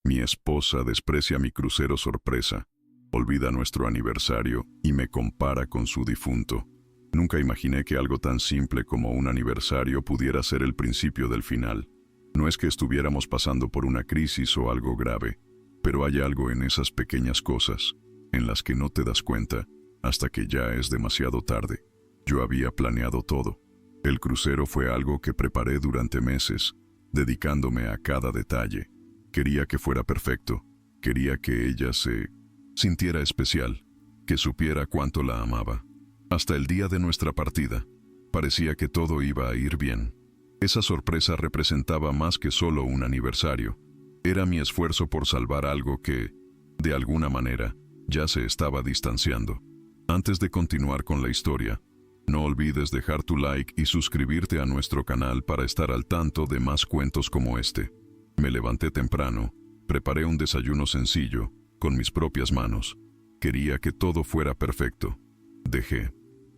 Mi esposa desprecia mi crucero sorpresa, olvida nuestro aniversario y me compara con su difunto. Nunca imaginé que algo tan simple como un aniversario pudiera ser el principio del final. No es que estuviéramos pasando por una crisis o algo grave, pero hay algo en esas pequeñas cosas, en las que no te das cuenta hasta que ya es demasiado tarde. Yo había planeado todo. El crucero fue algo que preparé durante meses, dedicándome a cada detalle. Quería que fuera perfecto, quería que ella se sintiera especial, que supiera cuánto la amaba. Hasta el día de nuestra partida, parecía que todo iba a ir bien. Esa sorpresa representaba más que solo un aniversario. Era mi esfuerzo por salvar algo que, de alguna manera, ya se estaba distanciando. Antes de continuar con la historia, no olvides dejar tu like y suscribirte a nuestro canal para estar al tanto de más cuentos como este. Me levanté temprano, preparé un desayuno sencillo, con mis propias manos. Quería que todo fuera perfecto. Dejé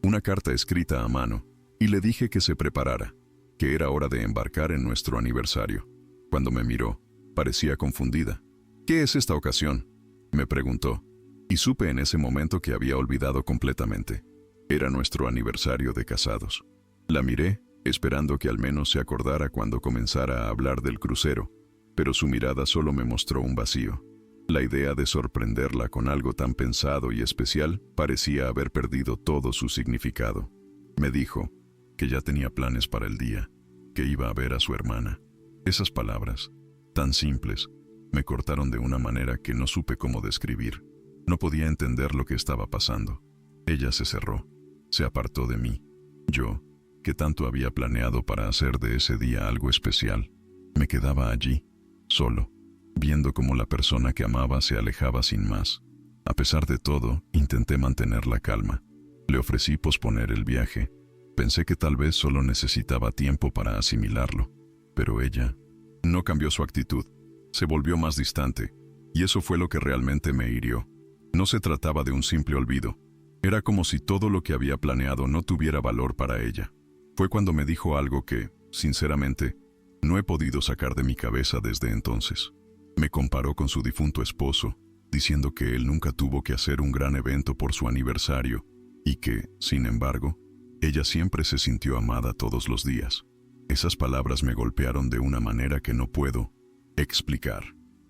una carta escrita a mano y le dije que se preparara, que era hora de embarcar en nuestro aniversario. Cuando me miró, parecía confundida. «¿Qué es esta ocasión?», me preguntó, y supe en ese momento que había olvidado completamente. Era nuestro aniversario de casados. La miré, esperando que al menos se acordara cuando comenzara a hablar del crucero, pero su mirada solo me mostró un vacío. La idea de sorprenderla con algo tan pensado y especial parecía haber perdido todo su significado. Me dijo que ya tenía planes para el día, que iba a ver a su hermana. Esas palabras, tan simples, me cortaron de una manera que no supe cómo describir. No podía entender lo que estaba pasando. Ella se cerró, se apartó de mí. Yo, que tanto había planeado para hacer de ese día algo especial, me quedaba allí, solo, viendo cómo la persona que amaba se alejaba sin más. A pesar de todo, intenté mantener la calma. Le ofrecí posponer el viaje. Pensé que tal vez solo necesitaba tiempo para asimilarlo. Pero ella no cambió su actitud. Se volvió más distante, y eso fue lo que realmente me hirió. No se trataba de un simple olvido. Era como si todo lo que había planeado no tuviera valor para ella. Fue cuando me dijo algo que, sinceramente, no he podido sacar de mi cabeza desde entonces. Me comparó con su difunto esposo, diciendo que él nunca tuvo que hacer un gran evento por su aniversario y que, sin embargo, ella siempre se sintió amada todos los días. Esas palabras me golpearon de una manera que no puedo explicar.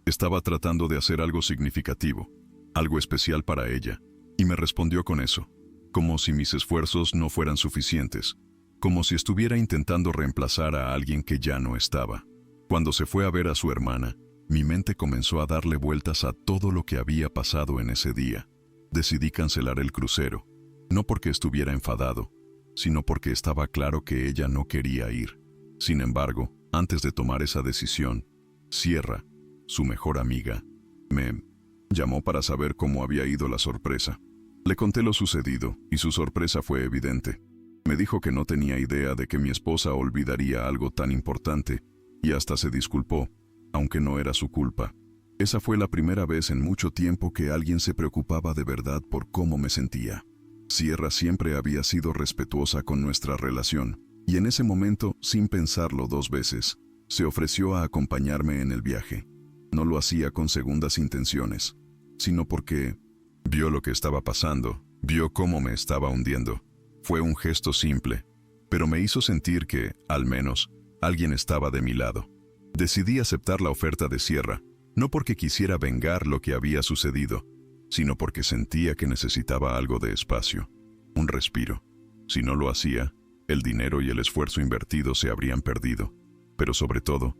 Estaba tratando de hacer algo significativo, algo especial para ella, y me respondió con eso, como si mis esfuerzos no fueran suficientes, como si estuviera intentando reemplazar a alguien que ya no estaba. Cuando se fue a ver a su hermana, mi mente comenzó a darle vueltas a todo lo que había pasado en ese día. Decidí cancelar el crucero, no porque estuviera enfadado, sino porque estaba claro que ella no quería ir. Sin embargo, antes de tomar esa decisión, Sierra, su mejor amiga, me llamó para saber cómo había ido la sorpresa. Le conté lo sucedido y su sorpresa fue evidente. Me dijo que no tenía idea de que mi esposa olvidaría algo tan importante y hasta se disculpó, aunque no era su culpa. Esa fue la primera vez en mucho tiempo que alguien se preocupaba de verdad por cómo me sentía. Sierra siempre había sido respetuosa con nuestra relación, y en ese momento, sin pensarlo dos veces, se ofreció a acompañarme en el viaje. No lo hacía con segundas intenciones, sino porque vio lo que estaba pasando, vio cómo me estaba hundiendo. Fue un gesto simple, pero me hizo sentir que, al menos, alguien estaba de mi lado. Decidí aceptar la oferta de Sierra, no porque quisiera vengar lo que había sucedido, sino porque sentía que necesitaba algo de espacio, un respiro. Si no lo hacía, el dinero y el esfuerzo invertido se habrían perdido, pero sobre todo,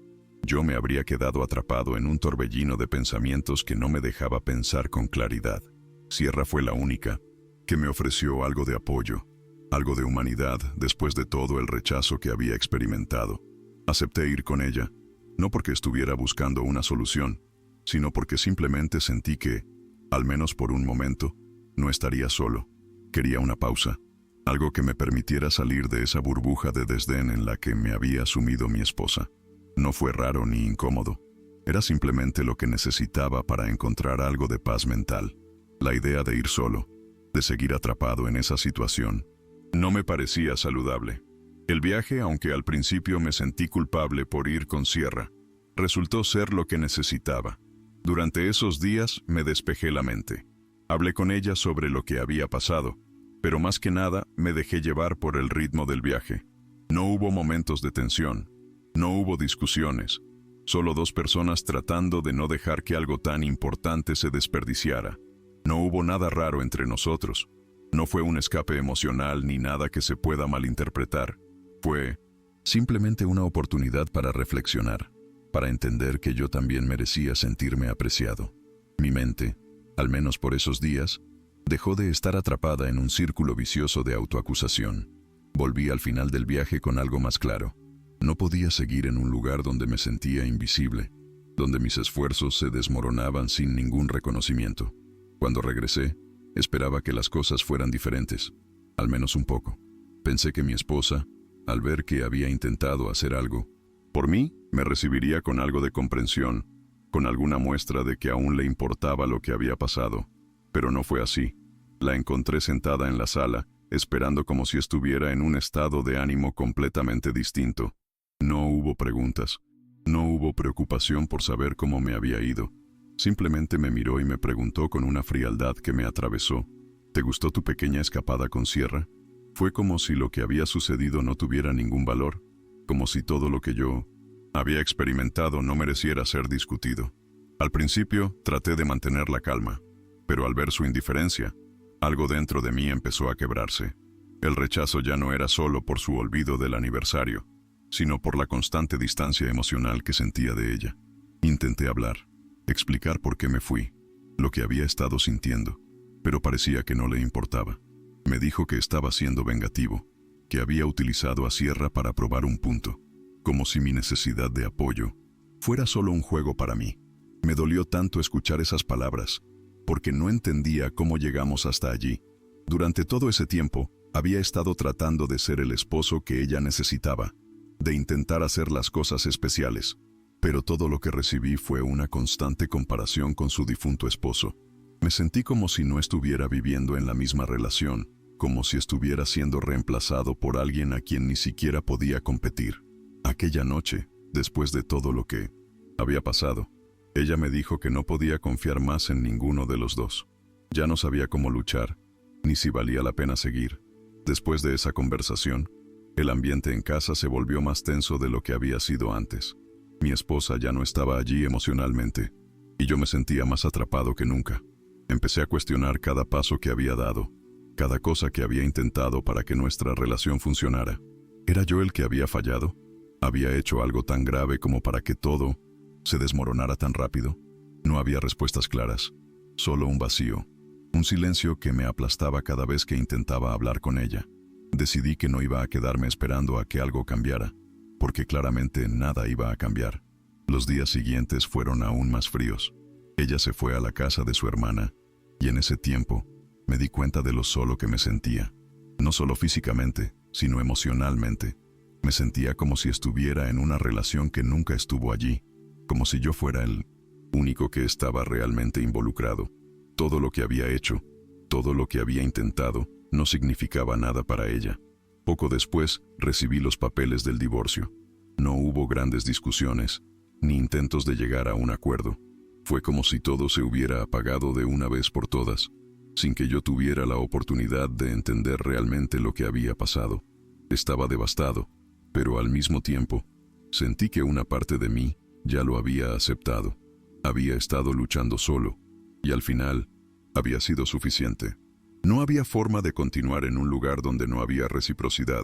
yo me habría quedado atrapado en un torbellino de pensamientos que no me dejaba pensar con claridad. Sierra fue la única que me ofreció algo de apoyo, algo de humanidad después de todo el rechazo que había experimentado. Acepté ir con ella, no porque estuviera buscando una solución, sino porque simplemente sentí que, al menos por un momento, no estaría solo. Quería una pausa, algo que me permitiera salir de esa burbuja de desdén en la que me había sumido mi esposa. No fue raro ni incómodo, era simplemente lo que necesitaba para encontrar algo de paz mental. La idea de ir solo, de seguir atrapado en esa situación, no me parecía saludable. El viaje, aunque al principio me sentí culpable por ir con Sierra, resultó ser lo que necesitaba. Durante esos días me despejé la mente. Hablé con ella sobre lo que había pasado, pero más que nada me dejé llevar por el ritmo del viaje. No hubo momentos de tensión, no hubo discusiones, solo dos personas tratando de no dejar que algo tan importante se desperdiciara. No hubo nada raro entre nosotros. No fue un escape emocional ni nada que se pueda malinterpretar. Fue simplemente una oportunidad para reflexionar, para entender que yo también merecía sentirme apreciado. Mi mente, al menos por esos días, dejó de estar atrapada en un círculo vicioso de autoacusación. Volví al final del viaje con algo más claro. No podía seguir en un lugar donde me sentía invisible, donde mis esfuerzos se desmoronaban sin ningún reconocimiento. Cuando regresé, esperaba que las cosas fueran diferentes, al menos un poco. Pensé que mi esposa, al ver que había intentado hacer algo por mí, me recibiría con algo de comprensión, con alguna muestra de que aún le importaba lo que había pasado. Pero no fue así. La encontré sentada en la sala, esperando como si estuviera en un estado de ánimo completamente distinto. No hubo preguntas, no hubo preocupación por saber cómo me había ido. Simplemente me miró y me preguntó con una frialdad que me atravesó: ¿te gustó tu pequeña escapada con Sierra? Fue como si lo que había sucedido no tuviera ningún valor, como si todo lo que yo había experimentado no mereciera ser discutido. Al principio traté de mantener la calma, pero al ver su indiferencia, algo dentro de mí empezó a quebrarse. El rechazo ya no era solo por su olvido del aniversario, sino por la constante distancia emocional que sentía de ella. Intenté hablar, explicar por qué me fui, lo que había estado sintiendo, pero parecía que no le importaba. Me dijo que estaba siendo vengativo, que había utilizado a Sierra para probar un punto, como si mi necesidad de apoyo fuera solo un juego para mí. Me dolió tanto escuchar esas palabras, porque no entendía cómo llegamos hasta allí. Durante todo ese tiempo, había estado tratando de ser el esposo que ella necesitaba, de intentar hacer las cosas especiales, pero todo lo que recibí fue una constante comparación con su difunto esposo. Me sentí como si no estuviera viviendo en la misma relación, como si estuviera siendo reemplazado por alguien a quien ni siquiera podía competir. Aquella noche, después de todo lo que había pasado, ella me dijo que no podía confiar más en ninguno de los dos. Ya no sabía cómo luchar, ni si valía la pena seguir. Después de esa conversación, el ambiente en casa se volvió más tenso de lo que había sido antes. Mi esposa ya no estaba allí emocionalmente, y yo me sentía más atrapado que nunca. Empecé a cuestionar cada paso que había dado, cada cosa que había intentado para que nuestra relación funcionara. ¿Era yo el que había fallado? ¿Había hecho algo tan grave como para que todo se desmoronara tan rápido? No había respuestas claras, solo un vacío, un silencio que me aplastaba cada vez que intentaba hablar con ella. Decidí que no iba a quedarme esperando a que algo cambiara, porque claramente nada iba a cambiar. Los días siguientes fueron aún más fríos. Ella se fue a la casa de su hermana, y en ese tiempo me di cuenta de lo solo que me sentía. No solo físicamente, sino emocionalmente. Me sentía como si estuviera en una relación que nunca estuvo allí, como si yo fuera el único que estaba realmente involucrado. Todo lo que había hecho, todo lo que había intentado, no significaba nada para ella. Poco después, recibí los papeles del divorcio. No hubo grandes discusiones, ni intentos de llegar a un acuerdo. Fue como si todo se hubiera apagado de una vez por todas, sin que yo tuviera la oportunidad de entender realmente lo que había pasado. Estaba devastado, pero al mismo tiempo, sentí que una parte de mí ya lo había aceptado. Había estado luchando solo, y al final, había sido suficiente. No había forma de continuar en un lugar donde no había reciprocidad,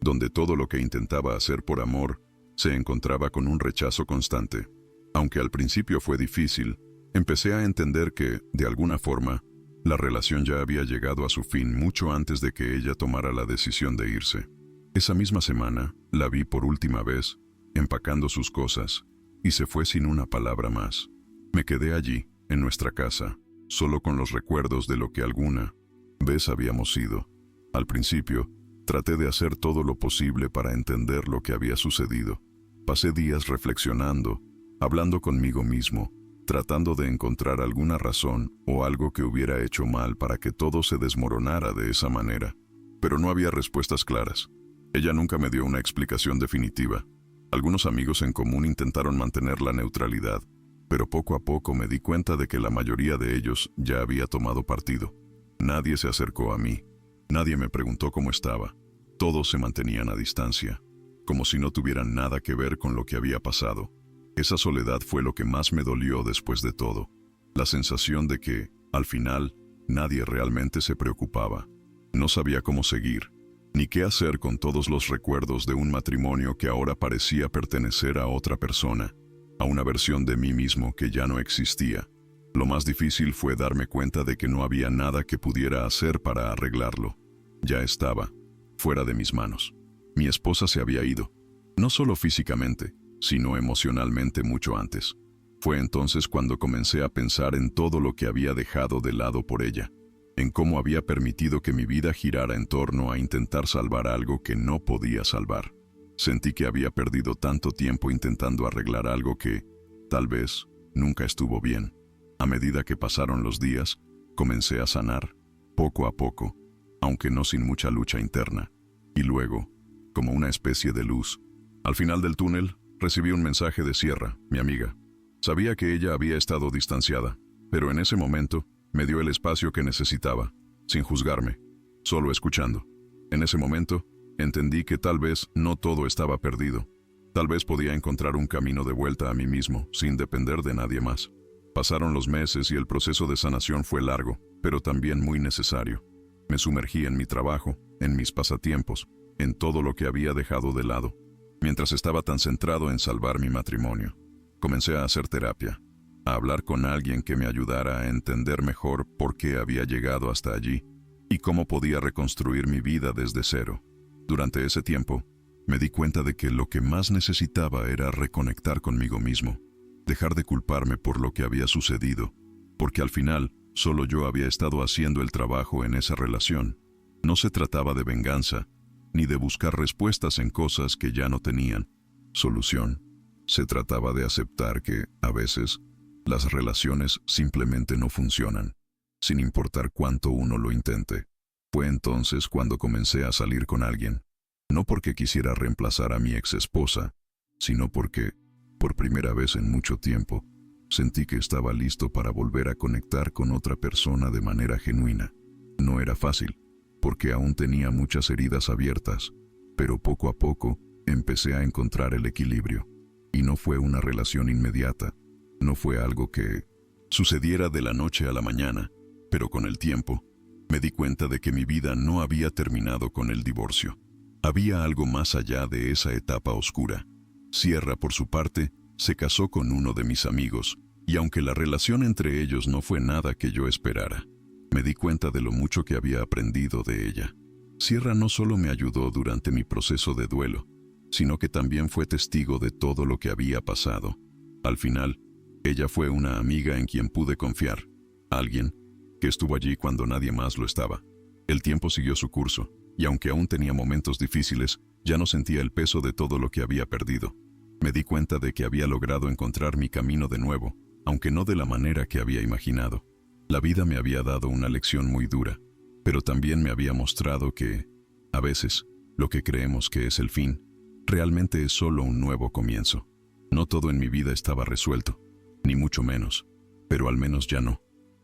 donde todo lo que intentaba hacer por amor se encontraba con un rechazo constante. Aunque al principio fue difícil, empecé a entender que, de alguna forma, la relación ya había llegado a su fin mucho antes de que ella tomara la decisión de irse. Esa misma semana, la vi por última vez, empacando sus cosas, y se fue sin una palabra más. Me quedé allí, en nuestra casa, solo con los recuerdos de lo que alguna vez habíamos sido. Al principio, traté de hacer todo lo posible para entender lo que había sucedido. Pasé días reflexionando, hablando conmigo mismo, tratando de encontrar alguna razón o algo que hubiera hecho mal para que todo se desmoronara de esa manera. Pero no había respuestas claras. Ella nunca me dio una explicación definitiva. Algunos amigos en común intentaron mantener la neutralidad, pero poco a poco me di cuenta de que la mayoría de ellos ya había tomado partido. Nadie se acercó a mí, nadie me preguntó cómo estaba, todos se mantenían a distancia, como si no tuvieran nada que ver con lo que había pasado. Esa soledad fue lo que más me dolió después de todo, la sensación de que, al final, nadie realmente se preocupaba. No sabía cómo seguir, ni qué hacer con todos los recuerdos de un matrimonio que ahora parecía pertenecer a otra persona, a una versión de mí mismo que ya no existía. Lo más difícil fue darme cuenta de que no había nada que pudiera hacer para arreglarlo. Ya estaba, fuera de mis manos. Mi esposa se había ido, no solo físicamente, sino emocionalmente mucho antes. Fue entonces cuando comencé a pensar en todo lo que había dejado de lado por ella, en cómo había permitido que mi vida girara en torno a intentar salvar algo que no podía salvar. Sentí que había perdido tanto tiempo intentando arreglar algo que, tal vez, nunca estuvo bien. A medida que pasaron los días, comencé a sanar, poco a poco, aunque no sin mucha lucha interna. Y luego, como una especie de luz, al final del túnel, recibí un mensaje de Sierra, mi amiga. Sabía que ella había estado distanciada, pero en ese momento me dio el espacio que necesitaba, sin juzgarme, solo escuchando. En ese momento, entendí que tal vez no todo estaba perdido. Tal vez podía encontrar un camino de vuelta a mí mismo, sin depender de nadie más. Pasaron los meses y el proceso de sanación fue largo, pero también muy necesario. Me sumergí en mi trabajo, en mis pasatiempos, en todo lo que había dejado de lado, mientras estaba tan centrado en salvar mi matrimonio. Comencé a hacer terapia, a hablar con alguien que me ayudara a entender mejor por qué había llegado hasta allí y cómo podía reconstruir mi vida desde cero. Durante ese tiempo, me di cuenta de que lo que más necesitaba era reconectar conmigo mismo, dejar de culparme por lo que había sucedido, porque al final solo yo había estado haciendo el trabajo en esa relación. No se trataba de venganza, ni de buscar respuestas en cosas que ya no tenían solución. Se trataba de aceptar que, a veces, las relaciones simplemente no funcionan, sin importar cuánto uno lo intente. Fue entonces cuando comencé a salir con alguien, no porque quisiera reemplazar a mi ex esposa, sino porque, por primera vez en mucho tiempo, sentí que estaba listo para volver a conectar con otra persona de manera genuina. No era fácil, porque aún tenía muchas heridas abiertas, pero poco a poco empecé a encontrar el equilibrio. Y no fue una relación inmediata, no fue algo que sucediera de la noche a la mañana, pero con el tiempo, me di cuenta de que mi vida no había terminado con el divorcio. Había algo más allá de esa etapa oscura. Sierra, por su parte, se casó con uno de mis amigos, y aunque la relación entre ellos no fue nada que yo esperara, me di cuenta de lo mucho que había aprendido de ella. Sierra no solo me ayudó durante mi proceso de duelo, sino que también fue testigo de todo lo que había pasado. Al final, ella fue una amiga en quien pude confiar, alguien que estuvo allí cuando nadie más lo estaba. El tiempo siguió su curso, y aunque aún tenía momentos difíciles, ya no sentía el peso de todo lo que había perdido. Me di cuenta de que había logrado encontrar mi camino de nuevo, aunque no de la manera que había imaginado. La vida me había dado una lección muy dura, pero también me había mostrado que, a veces, lo que creemos que es el fin, realmente es solo un nuevo comienzo. No todo en mi vida estaba resuelto, ni mucho menos, pero al menos ya no.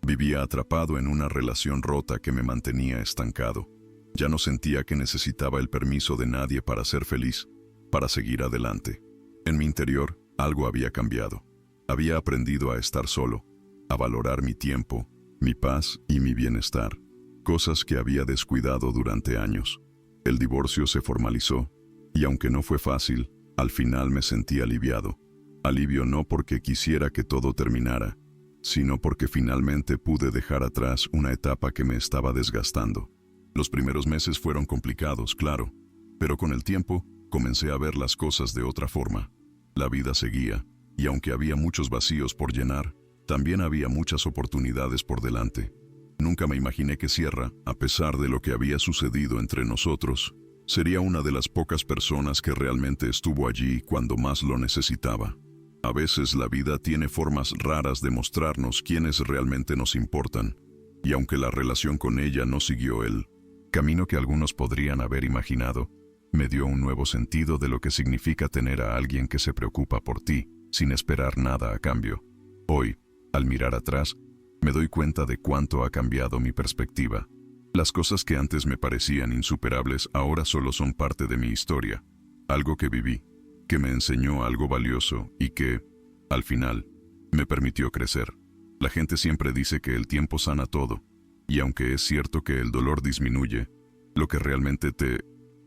Vivía atrapado en una relación rota que me mantenía estancado. Ya no sentía que necesitaba el permiso de nadie para ser feliz, para seguir adelante. En mi interior, algo había cambiado. Había aprendido a estar solo, a valorar mi tiempo, mi paz y mi bienestar, cosas que había descuidado durante años. El divorcio se formalizó, y aunque no fue fácil, al final me sentí aliviado. Alivio no porque quisiera que todo terminara, sino porque finalmente pude dejar atrás una etapa que me estaba desgastando. Los primeros meses fueron complicados, claro, pero con el tiempo comencé a ver las cosas de otra forma. La vida seguía, y aunque había muchos vacíos por llenar, también había muchas oportunidades por delante. Nunca me imaginé que Sierra, a pesar de lo que había sucedido entre nosotros, sería una de las pocas personas que realmente estuvo allí cuando más lo necesitaba. A veces la vida tiene formas raras de mostrarnos quiénes realmente nos importan, y aunque la relación con ella no siguió el camino que algunos podrían haber imaginado, me dio un nuevo sentido de lo que significa tener a alguien que se preocupa por ti, sin esperar nada a cambio. Hoy, al mirar atrás, me doy cuenta de cuánto ha cambiado mi perspectiva. Las cosas que antes me parecían insuperables ahora solo son parte de mi historia, algo que viví, que me enseñó algo valioso y que, al final, me permitió crecer. La gente siempre dice que el tiempo sana todo, y aunque es cierto que el dolor disminuye, lo que realmente te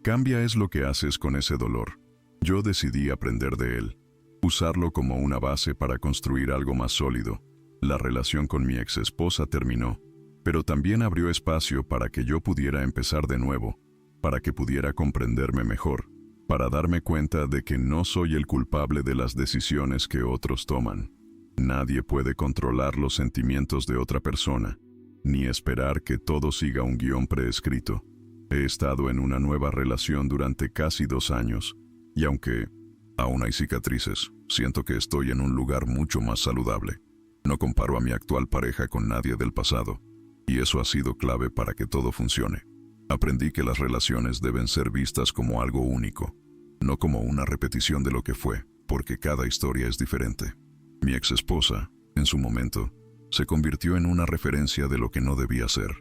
cambia es lo que haces con ese dolor. Yo decidí aprender de él, usarlo como una base para construir algo más sólido. La relación con mi ex esposa terminó, pero también abrió espacio para que yo pudiera empezar de nuevo, para que pudiera comprenderme mejor, para darme cuenta de que no soy el culpable de las decisiones que otros toman. Nadie puede controlar los sentimientos de otra persona, ni esperar que todo siga un guión preescrito. He estado en una nueva relación durante casi 2 años, y aunque aún hay cicatrices, siento que estoy en un lugar mucho más saludable. No comparo a mi actual pareja con nadie del pasado, y eso ha sido clave para que todo funcione. Aprendí que las relaciones deben ser vistas como algo único, no como una repetición de lo que fue, porque cada historia es diferente. Mi ex esposa, en su momento, se convirtió en una referencia de lo que no debía ser,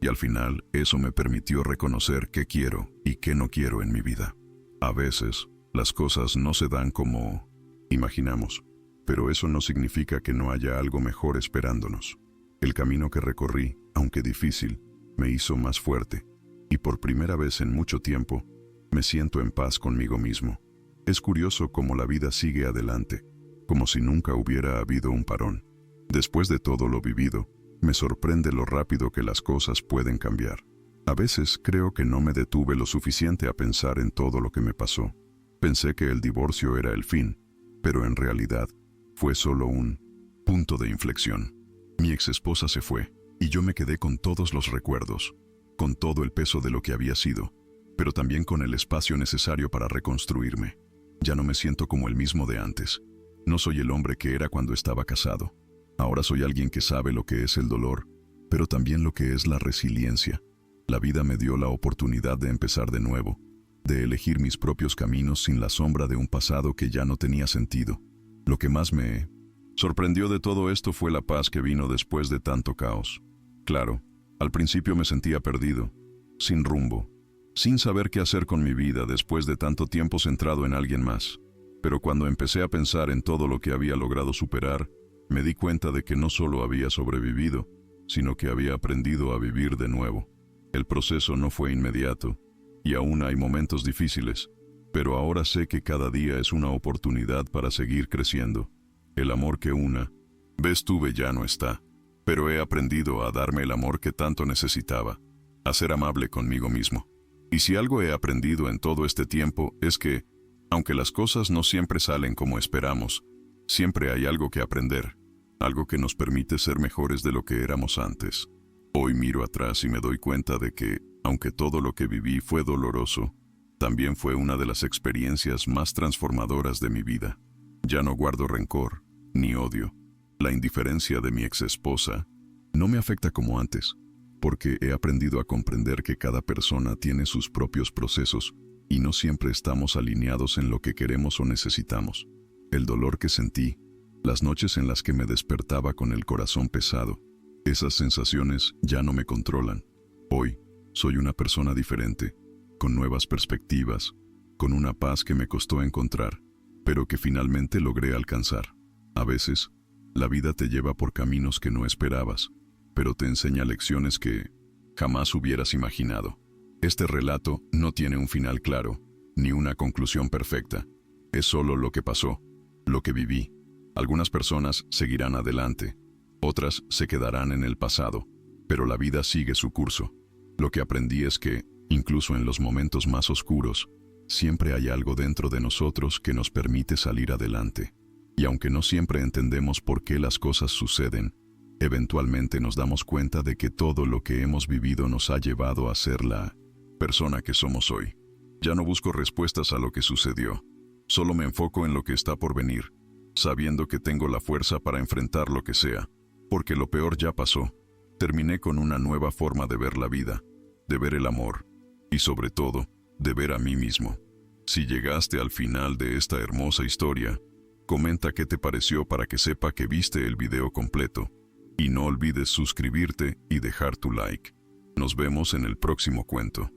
y al final eso me permitió reconocer qué quiero y qué no quiero en mi vida. A veces, las cosas no se dan como imaginamos, pero eso no significa que no haya algo mejor esperándonos. El camino que recorrí, aunque difícil, me hizo más fuerte, y por primera vez en mucho tiempo, me siento en paz conmigo mismo. Es curioso cómo la vida sigue adelante, como si nunca hubiera habido un parón. Después de todo lo vivido, me sorprende lo rápido que las cosas pueden cambiar. A veces creo que no me detuve lo suficiente a pensar en todo lo que me pasó. Pensé que el divorcio era el fin, pero en realidad fue solo un punto de inflexión. Mi ex esposa se fue, y yo me quedé con todos los recuerdos, con todo el peso de lo que había sido, pero también con el espacio necesario para reconstruirme. Ya no me siento como el mismo de antes. No soy el hombre que era cuando estaba casado. Ahora soy alguien que sabe lo que es el dolor, pero también lo que es la resiliencia. La vida me dio la oportunidad de empezar de nuevo, de elegir mis propios caminos sin la sombra de un pasado que ya no tenía sentido. Lo que más me sorprendió de todo esto fue la paz que vino después de tanto caos. Claro, al principio me sentía perdido, sin rumbo, sin saber qué hacer con mi vida después de tanto tiempo centrado en alguien más. Pero cuando empecé a pensar en todo lo que había logrado superar, me di cuenta de que no solo había sobrevivido, sino que había aprendido a vivir de nuevo. El proceso no fue inmediato, y aún hay momentos difíciles, pero ahora sé que cada día es una oportunidad para seguir creciendo. El amor que una vez tuve ya no está, pero he aprendido a darme el amor que tanto necesitaba, a ser amable conmigo mismo. Y si algo he aprendido en todo este tiempo es que, aunque las cosas no siempre salen como esperamos, siempre hay algo que aprender, algo que nos permite ser mejores de lo que éramos antes. Hoy miro atrás y me doy cuenta de que, aunque todo lo que viví fue doloroso, también fue una de las experiencias más transformadoras de mi vida. Ya no guardo rencor, ni odio. La indiferencia de mi ex esposa no me afecta como antes, porque he aprendido a comprender que cada persona tiene sus propios procesos y no siempre estamos alineados en lo que queremos o necesitamos. El dolor que sentí, las noches en las que me despertaba con el corazón pesado, esas sensaciones ya no me controlan. Hoy, soy una persona diferente, con nuevas perspectivas, con una paz que me costó encontrar, pero que finalmente logré alcanzar. A veces, la vida te lleva por caminos que no esperabas, pero te enseña lecciones que jamás hubieras imaginado. Este relato no tiene un final claro, ni una conclusión perfecta. Es solo lo que pasó, lo que viví. Algunas personas seguirán adelante, otras se quedarán en el pasado, pero la vida sigue su curso. Lo que aprendí es que, incluso en los momentos más oscuros, siempre hay algo dentro de nosotros que nos permite salir adelante. Y aunque no siempre entendemos por qué las cosas suceden, eventualmente nos damos cuenta de que todo lo que hemos vivido nos ha llevado a ser la persona que somos hoy. Ya no busco respuestas a lo que sucedió, solo me enfoco en lo que está por venir, sabiendo que tengo la fuerza para enfrentar lo que sea, porque lo peor ya pasó. Terminé con una nueva forma de ver la vida, de ver el amor, y sobre todo, de ver a mí mismo. Si llegaste al final de esta hermosa historia, Comenta qué te pareció para que sepa que viste el video completo. Y no olvides suscribirte y dejar tu like. Nos vemos en el próximo cuento.